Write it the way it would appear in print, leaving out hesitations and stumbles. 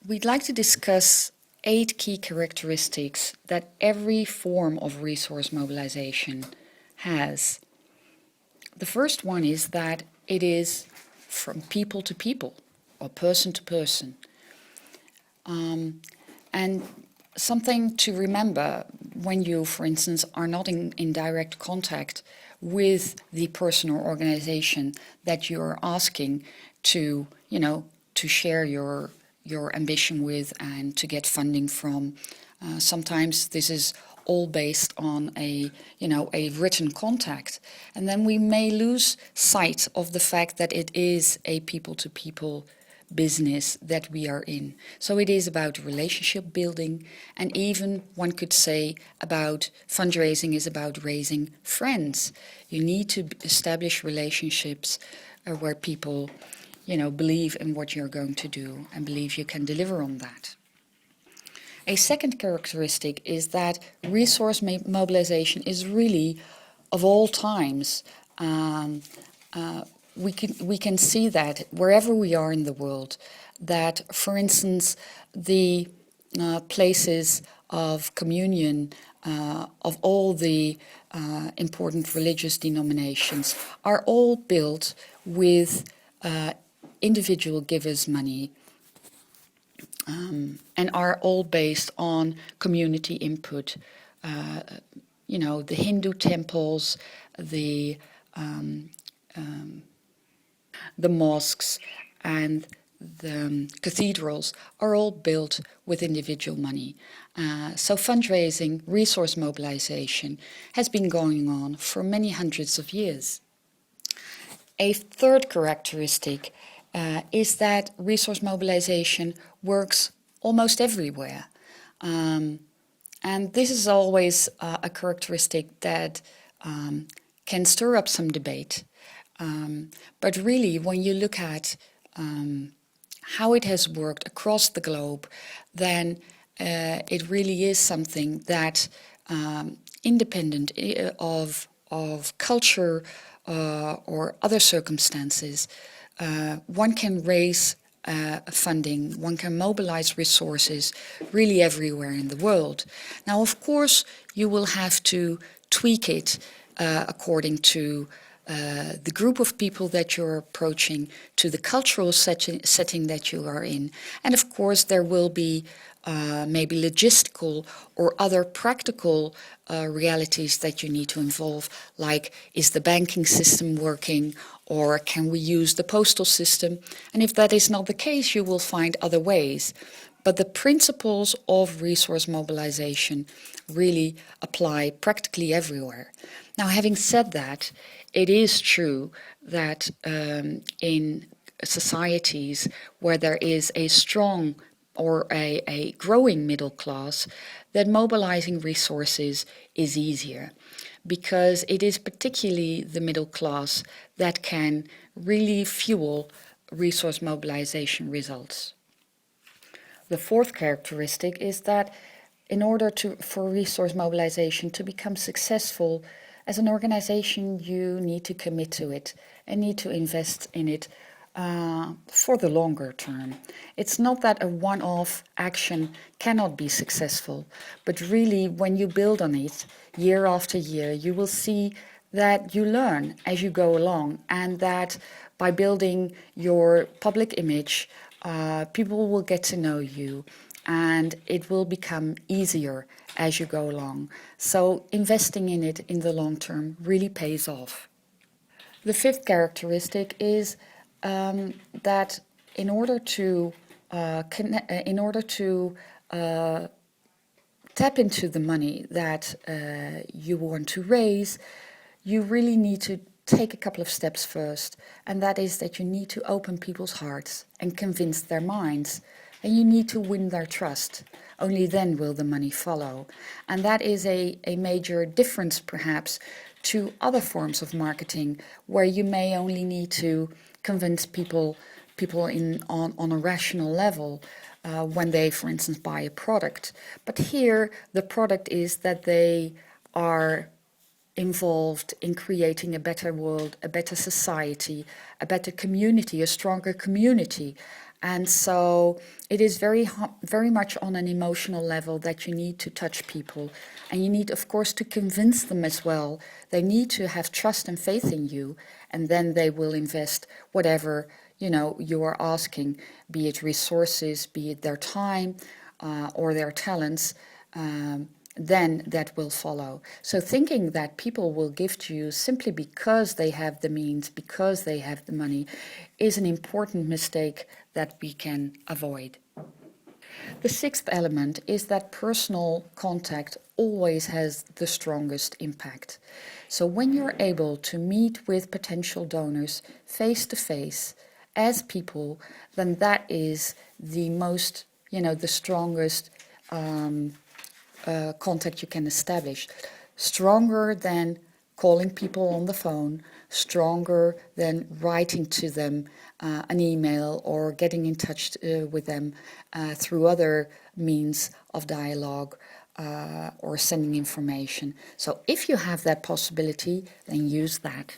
we'd like to discuss 8 key characteristics that every form of resource mobilization has. The first one is that it is from people to people or person to person. And something to remember when you, for instance, are not in direct contact with the person or organization that you're asking to, to share your ambition with and to get funding from. Sometimes this is all based on a written contact, and then we may lose sight of the fact that it is a people-to-people business that we are in. So it is about relationship building, and even one could say about fundraising is about raising friends. You need to establish relationships where people believe in what you're going to do and believe you can deliver on that. A second characteristic is that resource mobilization is really, of all times, we can see that wherever we are in the world, that, for instance, the places of communion of all the important religious denominations are all built with individual givers' money, and are all based on community input. The Hindu temples, the mosques and the cathedrals are all built with individual money. So fundraising, resource mobilization has been going on for many hundreds of years. A third characteristic is that resource mobilization works almost everywhere. And this is always a characteristic that can stir up some debate. But really, when you look at how it has worked across the globe, then it really is something that, independent of culture or other circumstances, one can raise funding, one can mobilize resources really everywhere in the world. Now, of course, you will have to tweak it according to the group of people that you're approaching, to the cultural setting that you are in. And of course, there will be maybe logistical or other practical realities that you need to involve, like, is the banking system working, or can we use the postal system? And if that is not the case, you will find other ways. But the principles of resource mobilization really apply practically everywhere. Now, having said that, it is true that in societies where there is a strong or a growing middle class, that mobilizing resources is easier, because it is particularly the middle class that can really fuel resource mobilization results. The fourth characteristic is that in order for resource mobilization to become successful, as an organization, you need to commit to it and need to invest in it for the longer term. It's not that a one-off action cannot be successful, but really when you build on it year after year, you will see that you learn as you go along, and that by building your public image, people will get to know you, and it will become easier as you go along. So investing in it in the long term really pays off. The fifth characteristic is that in order to tap into the money that you want to raise, you really need to take a couple of steps first, and that is that you need to open people's hearts and convince their minds, and you need to win their trust. Only then will the money follow. And that is a major difference, perhaps, to other forms of marketing, where you may only need to convince people on a rational level when they, for instance, buy a product. But here, the product is that they are involved in creating a better world, a better society, a better community, a stronger community. And so it is very much on an emotional level that you need to touch people. And you need, of course, to convince them as well. They need to have trust and faith in you, and then they will invest whatever, you are asking, be it resources, be it their time or their talents. Then that will follow. So thinking that people will give to you simply because they have the means, because they have the money, is an important mistake that we can avoid. The sixth element is that personal contact always has the strongest impact. So when you're able to meet with potential donors face to face as people, then that is the most, the strongest contact you can establish. Stronger than calling people on the phone, stronger than writing to them an email or getting in touch with them through other means of dialogue or sending information. So if you have that possibility, then use that.